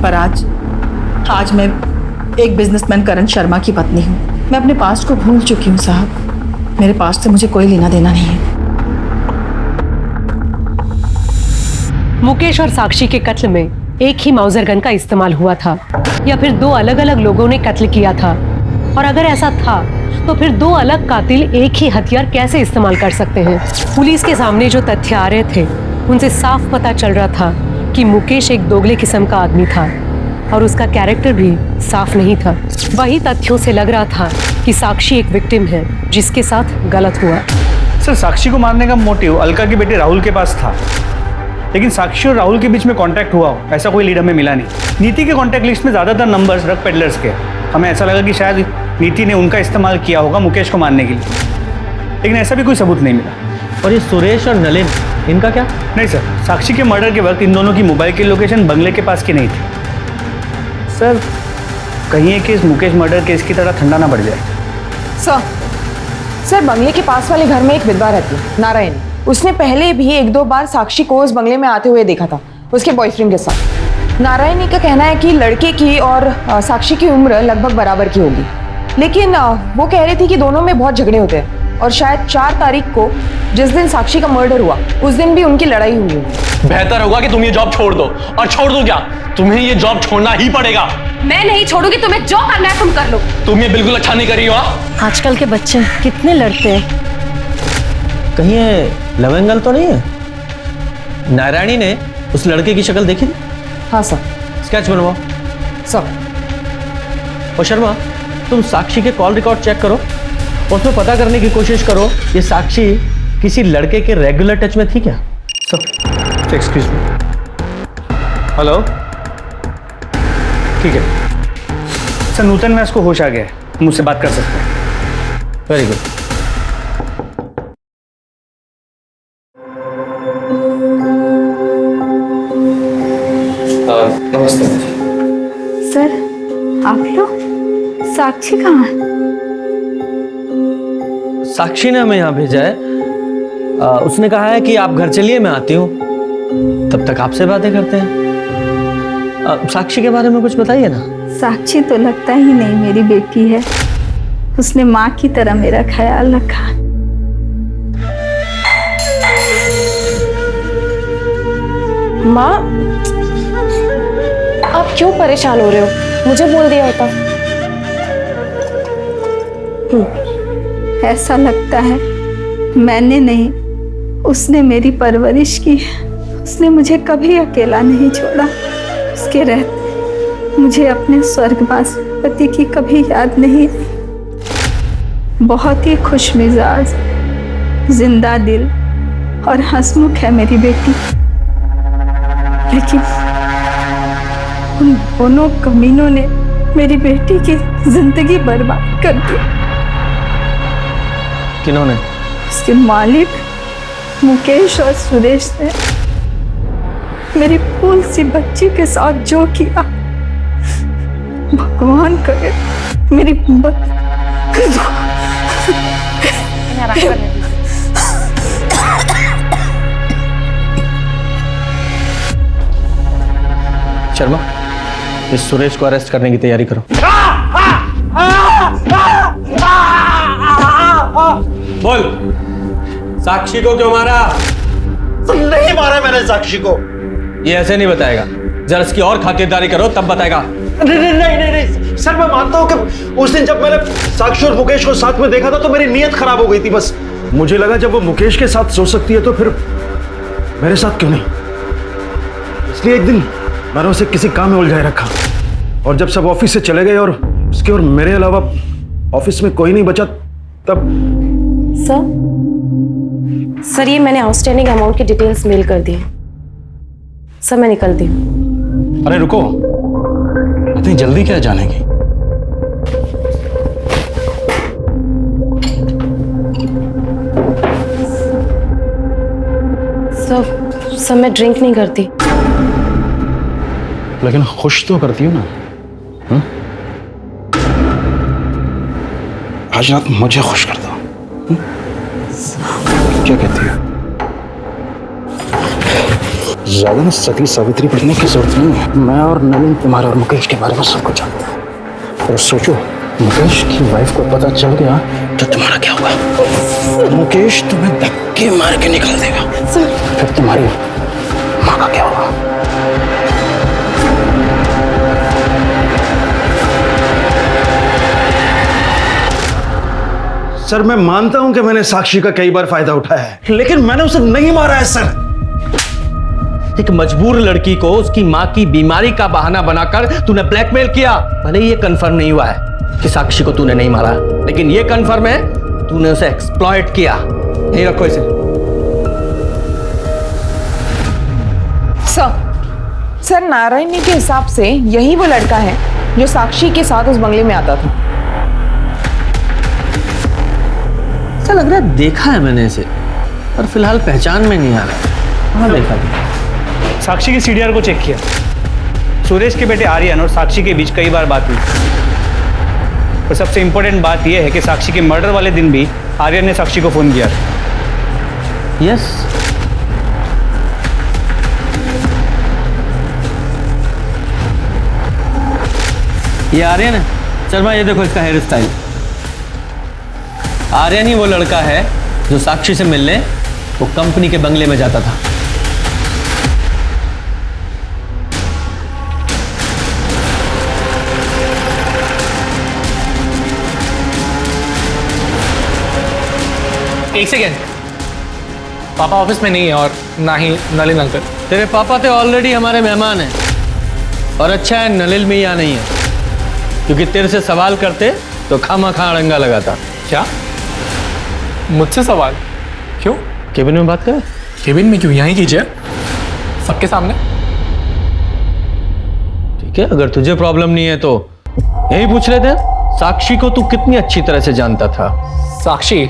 पर आज मैं एक बिजनेसमैन करण शर्मा की पत्नी हूँ। मैं अपने पास्ट को भूल चुकी हूँ साहब। मेरे पास्ट से मुझे कोई लेना देना नहीं है।
मुकेश और साक्षी के कत्ल में एक ही माउजर गन का इस्तेमाल हुआ था या फिर दो अलग अलग लोगों ने कत्ल किया था? और अगर ऐसा था तो फिर दो अलग कातिल एक ही हथियार कैसे इस्तेमाल कर सकते हैं? पुलिस के सामने जो तथ्य आ रहे थे उनसे साफ पता चल रहा था कि मुकेश एक दोगले किस्म का आदमी था और उसका कैरेक्टर भी साफ नहीं था। वही तथ्यों से लग रहा था कि साक्षी एक विक्टिम है जिसके साथ गलत हुआ।
सर, साक्षी को मारने का मोटिव अलका के बेटे राहुल के पास था, लेकिन साक्षी और राहुल के बीच में कांटेक्ट हुआ हो ऐसा कोई लीड हमें मिला नहीं। नीति के कांटेक्ट लिस्ट में ज़्यादातर नंबर्स ड्रग पेडलर्स के। हमें ऐसा लगा कि शायद नीति ने उनका इस्तेमाल किया होगा मुकेश को मारने के लिए, लेकिन ऐसा भी कोई सबूत नहीं मिला।
और ये सुरेश और नलिन, इनका क्या?
नहीं सर, साक्षी के मर्डर के वक्त इन दोनों की मोबाइल की लोकेशन बंगले के पास की नहीं थी। सर, कहीं ये केस मुकेश मर्डर केस की तरह ठंडा ना पड़ जाए।
सर, बंगले के पास वाले घर में एक विधवा रहती है, नारायणी। उसने पहले भी एक दो बार साक्षी को उस बंगले में आते हुए देखा था उसके बॉयफ्रेंड के साथ। नारायणी का कहना है कि लड़के की और साक्षी की उम्र लगभग बराबर की होगी, लेकिन वो कह रही थी कि दोनों में बहुत झगड़े होते हैं और शायद 4 तारीख को जिस दिन साक्षी का मर्डर हुआ उस दिन भी उनकी लड़ाई हुई होगी।
बेहतर होगा कि तुम ये जॉब छोड़ दो। और छोड़ दो क्या, तुम्हें ये जॉब छोड़ना ही पड़ेगा।
मैं नहीं छोड़ूंगी, तुम्हें जो करना है तुम कर लो।
तुम ये बिल्कुल अच्छा नहीं कर रही हो।
आजकल के बच्चे कितने लड़ते हैं।
कहीं ये लव एंगल तो नहीं है? नारायणी ने उस लड़के की शक्ल देखी थी?
हाँ सर।
स्केच बनवाओ
सर।
और शर्मा, तुम साक्षी के कॉल रिकॉर्ड चेक करो, उसमें पता करने की कोशिश करो ये साक्षी किसी लड़के के रेगुलर टच में थी क्या?
Sir excuse me. हेलो, ठीक है सर, नूतन व्यास को होश आ गया है, मुझसे बात कर सकते हैं।
Very good.
नमस्ते।
सर, आप लोग? साक्षी कहाँ है?
साक्षी ने हमें यहाँ भेजा है। उसने कहा है कि आप घर चलिए, मैं आती हूँ, तब तक आपसे बातें करते हैं। साक्षी के बारे में कुछ बताइए ना।
साक्षी तो लगता ही नहीं मेरी बेटी है। उसने माँ की तरह मेरा ख्याल रखा।
माँ, आप क्यों परेशान हो रहे हो? मुझे बोल दिया होता।
ऐसा लगता है मैंने नहीं, उसने मेरी परवरिश की। उसने मुझे कभी अकेला नहीं छोड़ा। उसके रहते मुझे अपने स्वर्गवास पति की कभी याद नहीं आई। बहुत ही खुश मिजाज, जिंदा दिल और हंसमुख है मेरी बेटी। लेकिन उन दोनों कमीनों ने मेरी बेटी की जिंदगी बर्बाद कर दी।
किन्होंने?
उसके मालिक मुकेश और सुरेश ने मेरी फूल सी बच्ची के साथ जो किया, भगवान करे मेरी
शर्मा, इस सुरेश को अरेस्ट करने की तैयारी करो। बोल, साक्षी को क्यों मारा?
नहीं मारा मैंने साक्षी को।
ये ऐसे नहीं बताएगा, जरा इसकी और खातिरदारी करो तब बताएगा।
नहीं सर, मैं मानता हूं कि उस दिन जब मैंने साक्षी और मुकेश को साथ में देखा था तो मेरी नीयत खराब हो गई थी। बस मुझे लगा जब वो मुकेश के साथ सो सकती है तो फिर मेरे साथ क्यों नहीं। इसलिए एक दिन मैंने उसे किसी काम में उलझाए रखा, और जब सब ऑफिस से चले गए और उसके और मेरे अलावा ऑफिस में कोई नहीं बचा, तब
सर ये मैंने आउटस्टैंडिंग अमाउंट की डिटेल्स मेल कर दी। सर मैं निकलती हूँ।
अरे रुको, इतनी जल्दी क्या जाने की?
सर मैं ड्रिंक नहीं करती।
लेकिन खुश तो करती हो ना? हुँ? आज रात मुझे खुश कर दो। क्या कहती हो? ज्यादा ना सती सावित्री पढ़ने की जरूरत नहीं है। मैं और नवीन तुम्हारे और मुकेश के बारे में सब कुछ जानते हैं। और सोचो, मुकेश की वाइफ को पता चल गया तो तुम्हारा क्या होगा? मुकेश तुम्हें धक्के मार के निकाल देगा। फिर तुम्हारी माँ का क्या होगा?
सर मैं मानता हूं कि मैंने साक्षी का कई बार फायदा उठाया है, लेकिन मैंने उसे नहीं मारा है सर।
एक मजबूर लड़की को उसकी माँ की बीमारी का बहाना बनाकर तूने ब्लैकमेल किया। भले ही ये कंफर्म नहीं हुआ है कि साक्षी को तूने नहीं मारा, लेकिन ये कंफर्म है तूने उसे एक्सप्लॉइट किया। यही रखो इसे।
सर नारायणी के हिसाब से यही वो लड़का है जो साक्षी के साथ उस बंगले में आता था।
ऐसा लग रहा है देखा है मैंने इसे, पर फिलहाल पहचान में नहीं आ रहा। हाँ देखा था।
साक्षी की सीडीआर को चेक किया। सुरेश के बेटे आर्यन और साक्षी के बीच कई बार बात हुई। और सबसे इंपॉर्टेंट बात यह है कि साक्षी के मर्डर वाले दिन भी आर्यन ने साक्षी को फोन किया।
यस, ये आर्यन है। शर्मा ये देखो इसका हेयर स्टाइल। आर्यन ही वो लड़का है जो साक्षी से मिलने वो कंपनी के बंगले में जाता था।
एक सेकेंड, पापा ऑफिस में नहीं है और ना ही नलिन अंकल।
तेरे पापा तो ऑलरेडी हमारे मेहमान हैं, और अच्छा है नलिन में यहाँ नहीं है, क्योंकि तेरे से सवाल करते तो खामा-खा अड़ंगा लगाता।
क्या मुझसे सवाल? क्यों?
केबिन में बात करें?
केबिन में क्यों, यहीं कीजिए सबके सामने।
ठीक है, अगर तुझे प्रॉब्लम नहीं है तो यही पूछ लेते हैं। साक्षी को तू कितनी अच्छी तरह से जानता था?
साक्षी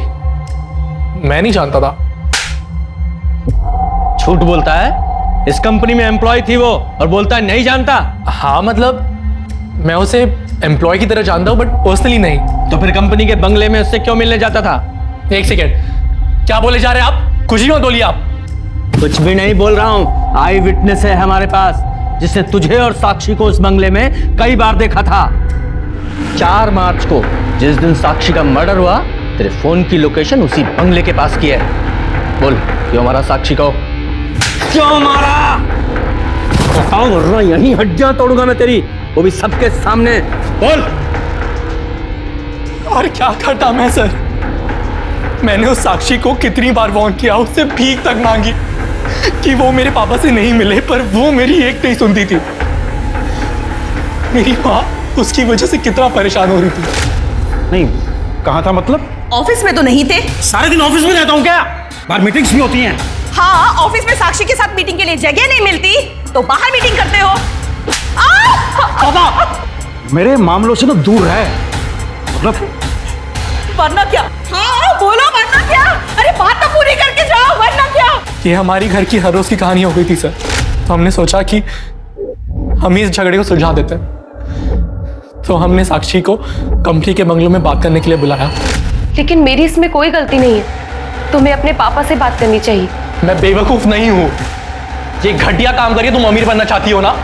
मैं नहीं जानता था।
झूठ बोलता है, इस कंपनी में एम्प्लॉय थी वो और बोलता है नहीं जानता।
हाँ मतलब मैं उसे एम्प्लॉय की तरह जानता हूँ बट पर्सनली नहीं।
तो फिर कंपनी के बंगले में उससे क्यों मिलने जाता था?
एक सेकेंड, क्या बोले जा रहे हैं आप? कुछ ही मत बोलिए आप।
कुछ भी नहीं बोल रहा हूँ, आई विटनेस है हमारे पास जिसने तुझे और साक्षी को उस बंगले में कई बार देखा था। 4 मार्च को जिस दिन साक्षी का मर्डर हुआ, तेरे फोन की लोकेशन उसी बंगले के पास की है। बोल, क्यों मारा साक्षी को? क्यों मारा? बताओ वरना यहीं हड्डियां तोड़ूंगा मैं तेरी, वो भी सबके सामने। बोल।
और क्या करता मैं सर? मैंने उस साक्षी को कितनी बार वार्न किया, उससे भीख तक मांगी कि वो मेरे पापा से नहीं मिले, पर वो मेरी एक नहीं सुनती थी। मेरी माँ उसकी वजह से कितना परेशान हो रही थी।
नहीं, कहाँ था मतलब?
ऑफिस में तो नहीं थे।
सारे दिन ऑफिस में रहता हूँ क्या? बाहर मीटिंग्स भी होती हैं।
हाँ, ऑफिस में साक्षी के साथ मीटिंग के लिए जगह नहीं मिलती तो बाहर मीटिंग करते हो।
मेरे मामलों से ना दूर है, मतलब
वरना क्या? हाँ बोलो, वरना क्या? अरे बात तो पूरी करके जाओ, वरना क्या?
ये हमारी घर की हर रोज की कहानी हो गई थी सर, तो हमने सोचा कि हम ही इस झगड़े को सुलझा देते हैं। तो हमने साक्षी को कंपनी के बंगलों में बात करने के लिए बुलाया।
लेकिन मेरी इसमें कोई गलती नहीं है, तुम्हें अपने पापा से बात करनी चाहिए।
मैं बेवकूफ नहीं हूं। ये घटिया काम करके तुम अमीर बनना चाहती हो ना?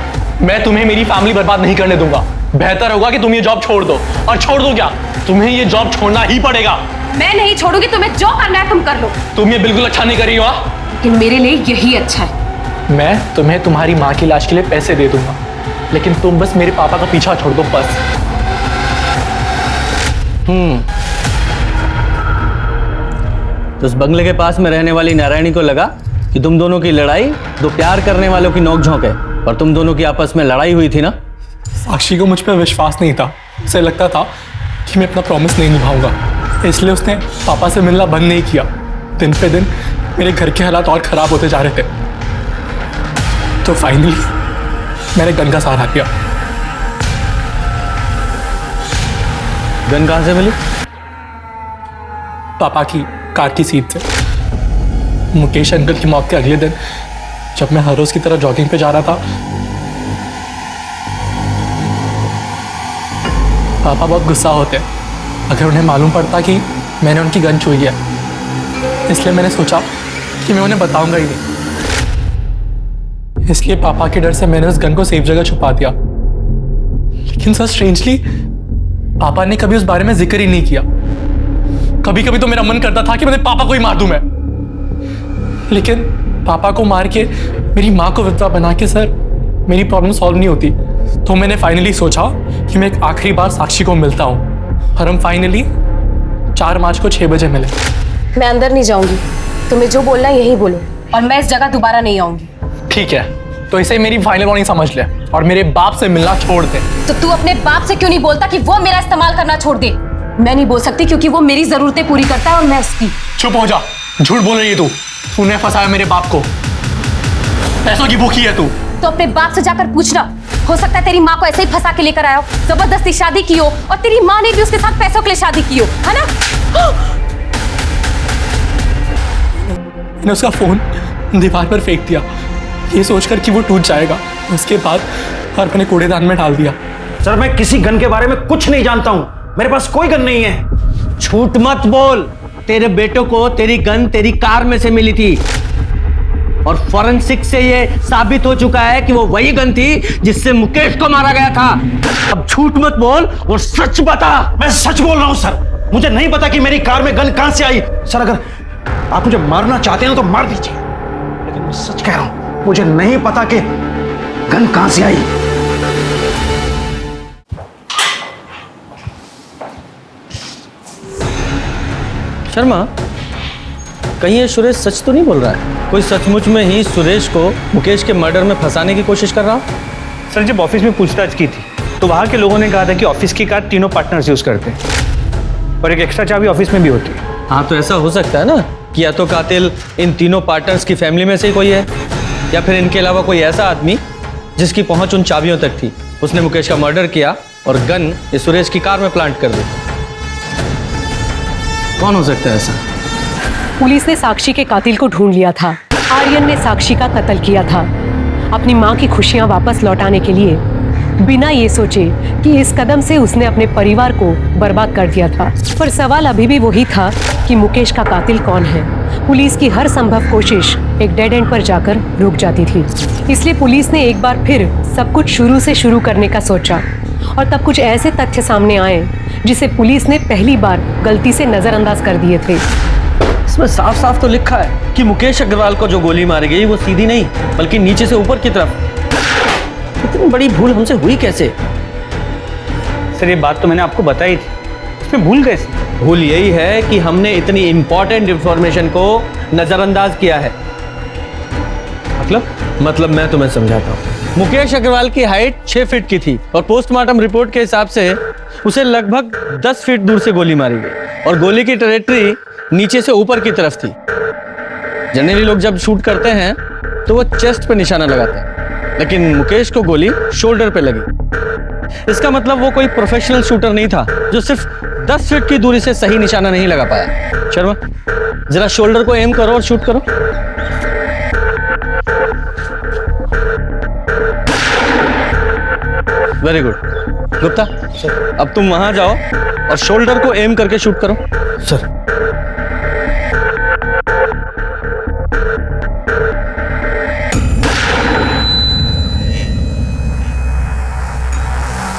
मैं तुम्हें मेरी फैमिली बर्बाद नहीं करने दूंगा। बेहतर होगा कि तुम ये जॉब छोड़ दो। और छोड़ दो क्या, तुम्हें ये जॉब छोड़ना ही पड़ेगा।
मैं नहीं छोड़ूंगी, तुम्हें जो करना है तुम कर लो।
तुम ये बिल्कुल अच्छा नहीं कर रही हो।
लेकिन मेरे लिए यही अच्छा है।
मैं तुम्हें तुम्हारी माँ की इलाज के लिए पैसे दे दूंगा, लेकिन तुम बस मेरे पापा का पीछा छोड़ दो बस।
तो उस बंगले के पास में रहने वाली नारायणी को लगा कि तुम दोनों की लड़ाई दो प्यार करने वालों की नोकझोंक है, और तुम दोनों की आपस में लड़ाई हुई थी ना?
साक्षी को मुझ पर विश्वास नहीं था। उसे लगता था कि मैं अपना प्रॉमिस नहीं निभाऊंगा, इसलिए उसने पापा से मिलना बंद नहीं किया। दिन पे दिन मेरे घर के हालात और खराब होते जा रहे थे। तो फाइनली मैंने गन का सहारा किया।
गन कहां से मिली?
पापा की कार की सीट से। मुकेश अंकल की मौत के अगले दिन जब मैं हर रोज की तरह जॉगिंग पे जा रहा था, पापा बहुत गुस्सा होते अगर उन्हें मालूम पड़ता कि मैंने उनकी गन छुई है। इसलिए मैंने सोचा कि मैं उन्हें बताऊंगा ही नहीं। इसलिए पापा के डर से मैंने उस गन को सेफ जगह छुपा दिया। लेकिन सर स्ट्रेंजली पापा ने कभी उस बारे में जिक्र ही नहीं किया। कभी कभी तो मेरा मन करता था कि मैं पापा को ही मार दूं मैं, लेकिन पापा को मार के मेरी माँ को विधवा बना के सर मेरी प्रॉब्लम सॉल्व नहीं होती। तो मैंने फाइनली सोचा कि मैं एक आखिरी बार साक्षी को मिलता हूँ, और हम फाइनली 4 मार्च को 6 बजे मिले।
मैं अंदर नहीं जाऊंगी, तुम्हें जो बोलना है यही बोलो, और मैं इस जगह दोबारा नहीं आऊंगी।
ठीक है, तो इसे मेरी फाइनल वार्निंग समझ ले और मेरे बाप से मिलना छोड़ दे।
तो तू अपने बाप से क्यों नहीं बोलता कि वो मेरा इस्तेमाल करना छोड़ दे? मैं नहीं बोल सकती क्योंकि वो मेरी जरूरतें पूरी करता है और मैं उसकी।
चुप हो जा, झूठ बोल रही है तू। तूने फंसाया मेरे बाप को, पैसों की भूखी है तू।
तो अपने बाप से जाकर पूछना, हो सकता है तेरी माँ को ऐसे ही फंसा के लेकर आया हो, जबरदस्ती शादी की हो, और तेरी माँ ने भी उसके साथ पैसों के लिए शादी की हो, है ना?
मैंने उसका फोन दीवार पर फेंक दिया, ये सोचकर कि वो टूट जाएगा। उसके बाद और मैंने कूड़ेदान में डाल दिया।
सर मैं किसी गन के बारे में कुछ नहीं जानता हूं, मेरे पास कोई गन नहीं है।
झूठ मत बोल, तेरे बेटों को तेरी गन तेरी कार में से मिली थी, और फॉरेंसिक से ये साबित हो चुका है कि वो वही गन थी जिससे मुकेश को मारा गया था। अब झूठ मत बोल और सच बता।
मैं सच बोल रहा हूं सर, मुझे नहीं पता कि मेरी कार में गन कहां से आई। सर अगर आप मुझे मारना चाहते हैं तो मार दीजिए, लेकिन मैं सच कह रहा हूं, मुझे नहीं पता कि गन कहां से आई।
शर्मा, कहीं ये सुरेश सच तो नहीं बोल रहा है? कोई सचमुच में ही सुरेश को मुकेश के मर्डर में फंसाने की कोशिश कर रहा हो?
सर जब ऑफिस में पूछताछ की थी तो वहाँ के लोगों ने कहा था कि ऑफिस की कार तीनों पार्टनर्स यूज करते हैं और एक एक्स्ट्रा चाबी ऑफिस में भी होती है।
हाँ, तो ऐसा हो सकता है ना कि या तो कातिल इन तीनों पार्टनर्स की फैमिली में से ही कोई है, या फिर इनके अलावा कोई ऐसा आदमी जिसकी पहुंच उन चाबियों तक थी। उसने मुकेश का मर्डर किया और गन इस सुरेश की कार में प्लांट कर दी। कौन हो सकता है ऐसा?
पुलिस ने साक्षी के कातिल को ढूंढ लिया था। आर्यन ने साक्षी का कत्ल किया था अपनी माँ की खुशियां वापस लौटाने के लिए, बिना ये सोचे कि इस कदम से उसने अपने परिवार को बर्बाद कर दिया था। पर सवाल अभी भी वही था कि मुकेश का कातिल कौन है। पुलिस की हर संभव कोशिश एक डेड एंड पर जाकर रुक जाती थी। इसलिए पुलिस ने एक बार फिर सब कुछ शुरू से शुरू करने का सोचा और तब कुछ ऐसे तथ्य सामने आए जिसे पुलिस ने पहली बार गलती से नजरअंदाज कर दिए थे।
इसमें साफ साफ तो लिखा है कि मुकेश अग्रवाल को जो गोली मारी गई वो सीधी नहीं बल्कि नीचे से ऊपर की तरफ। इतनी बड़ी भूल हमसे हुई कैसे?
सर ये बात तो मैंने आपको बताई थी, इसमें भूल कैसे?
भूल यही है कि हमने इतनी इंपॉर्टेंट इंफॉर्मेशन को नजरअंदाज किया है। मतलब मैं तुम्हें समझाता हूँ। मुकेश अग्रवाल की हाइट 6 फीट की थी और पोस्टमार्टम रिपोर्ट के हिसाब से उसे लगभग 10 फीट दूर से गोली मारी गई और गोली की ट्रैजेक्टरी नीचे से ऊपर की तरफ थी। जनरली लोग जब शूट करते हैं तो वो चेस्ट पे निशाना लगाते हैं, लेकिन मुकेश को गोली शोल्डर पे लगी। इसका मतलब वो कोई प्रोफेशनल शूटर नहीं था जो सिर्फ 10 फीट की दूरी से सही निशाना नहीं लगा पाया। शर्मा, जरा शोल्डर को एम करो और शूट करो। Very good. गुप्ता, अब तुम वहां जाओ और शोल्डर को एम करके शूट करो।
सर।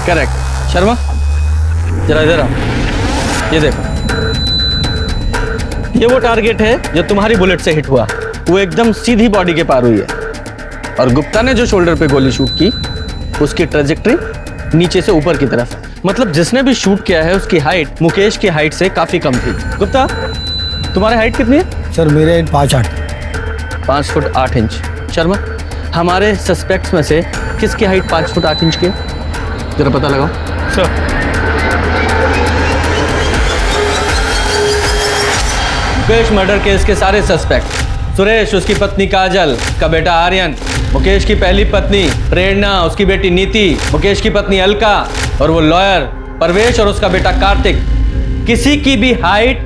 करेक्ट। शर्मा, जरा इधर आओ। ये देखो, ये वो टारगेट है जो तुम्हारी बुलेट से हिट हुआ। वो एकदम सीधी बॉडी के पार हुई है और गुप्ता ने जो शोल्डर पे गोली शूट की उसकी ट्रैजेक्टरी नीचे से ऊपर की तरफ। मतलब जिसने भी शूट किया है उसकी हाइट मुकेश की हाइट से काफी कम थी। गुप्ता, तुम्हारी हाइट कितनी है?
सर मेरे
5 फुट 8 इंच। शर्मा, हमारे सस्पेक्ट्स में से किसकी हाइट 5 फुट 8 इंच की है? जरा पता लगाओ।
सर
मुकेश मर्डर केस के सारे सस्पेक्ट, सुरेश, उसकी पत्नी काजल, उसका बेटा आर्यन, मुकेश की पहली पत्नी प्रेरणा, उसकी बेटी नीति, मुकेश की पत्नी अलका और वो लॉयर परवेश और उसका बेटा कार्तिक, किसी की भी हाइट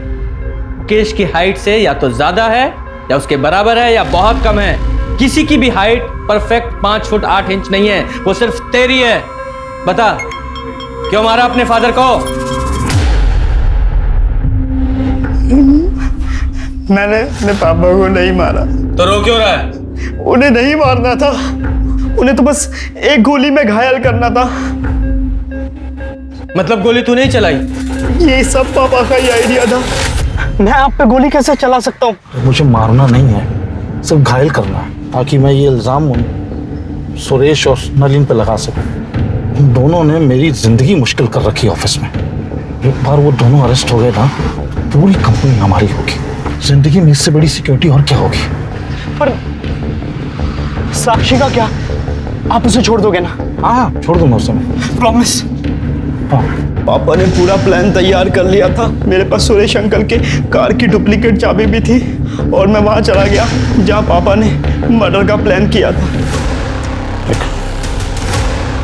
मुकेश की हाइट से या तो ज्यादा है या उसके बराबर है या बहुत कम है। किसी की भी हाइट परफेक्ट 5 फुट 8 इंच नहीं है, वो सिर्फ तेरी है। बता, क्यों मारा अपने फादर को?
मैंने अपने पापा को नहीं मारा।
तो रो क्यों रहा है?
उन्हें नहीं मारना था, उन्हें तो बस एक गोली में घायल करना था।
मतलब गोली तू नहीं चलाई?
ये सब पापा का ही आइडिया था। मैं आप पे गोली कैसे चला सकता हूँ?
मुझे मारना नहीं है, सिर्फ घायल करना है ताकि मैं ये इल्ज़ाम उन सुरेश और नलिन पे लगा सकूं। उन दोनों ने मेरी जिंदगी मुश्किल कर रखी ऑफिस में। एक बार वो दोनों अरेस्ट हो गए ना, पूरी कंपनी हमारी होगी। जिंदगी में इससे बड़ी सिक्योरिटी और क्या होगी?
पर साक्षी का क्या? आप उसे छोड़ दोगे ना?
हाँ, छोड़ दूंगा उसे मैं।
प्रॉमिस।
हाँ।
पापा ने पूरा प्लान तैयार कर लिया था। मेरे पास सुरेश अंकल के कार की डुप्लीकेट चाबी भी थी और मैं वहां चला गया जहां पापा ने मर्डर का प्लान किया था।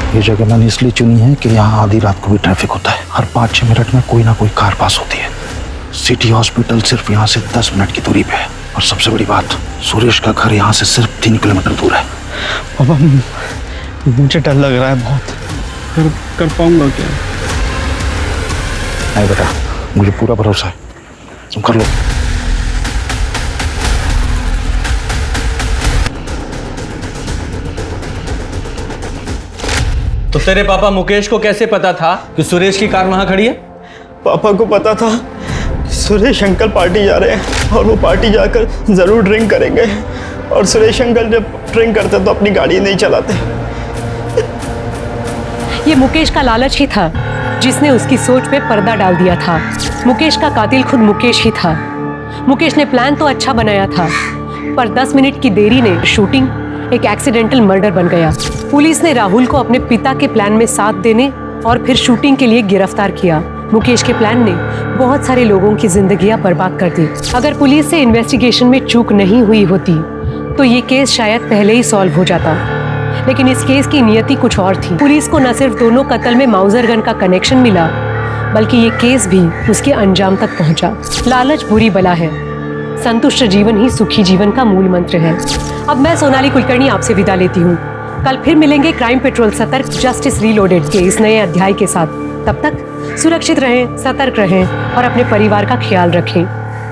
ये जगह मैंने इसलिए चुनी है कि यहाँ आधी रात को भी ट्रैफिक होता है। हर 5-6 मिनट में कोई ना कोई कार पास होती है। सिटी हॉस्पिटल सिर्फ यहाँ से 10 मिनट की दूरी पे है और सबसे बड़ी बात, सुरेश का घर यहाँ से सिर्फ 3 किलोमीटर दूर है।
पापा, मुझे डर लग रहा है बहुत। कर पाऊंगा क्या?
नहीं बेटा, मुझे पूरा भरोसा है, तुम कर लो।
तो तेरे पापा मुकेश को कैसे पता था कि सुरेश की कार वहां खड़ी है?
पापा को पता था सुरेश अंकल पार्टी जा रहे हैं और वो पार्टी जाकर जरूर ड्रिंक करेंगे और सुरेश अंकल जब ड्रिंक करते तो अपनी गाड़ी नहीं चलाते।
ये मुकेश का लालच ही था जिसने उसकी सोच पे पर्दा डाल दिया था। मुकेश का कातिल खुद मुकेश ही था। मुकेश ने प्लान तो अच्छा बनाया था, पर 10 मिनट की देरी ने शूटिंग एक एक्सीडेंटल मर्डर बन गया। पुलिस ने राहुल को अपने पिता के प्लान में साथ देने और फिर शूटिंग के लिए गिरफ्तार किया। मुकेश के प्लान ने बहुत सारे लोगों की जिंदगियां बर्बाद कर दी। अगर पुलिस से इन्वेस्टिगेशन में चूक नहीं हुई होती तो ये केस शायद पहले ही सॉल्व हो जाता, लेकिन इस केस की नियति कुछ और थी। पुलिस को न सिर्फ दोनों कत्ल में माउजर गन का कनेक्शन मिला, बल्कि ये केस भी उसके अंजाम तक पहुंचा। लालच बुरी बला है, संतुष्ट जीवन ही सुखी जीवन का मूल मंत्र है। अब मैं सोनाली कुलकर्णी आपसे विदा लेती हूँ। कल फिर मिलेंगे क्राइम पेट्रोल सतर्क जस्टिस रीलोडेड के इस नए अध्याय के साथ। तब तक सुरक्षित रहें, सतर्क रहें और अपने परिवार का ख्याल रखें।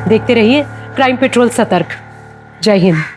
देखते रहिए क्राइम पेट्रोल सतर्क। जय हिंद।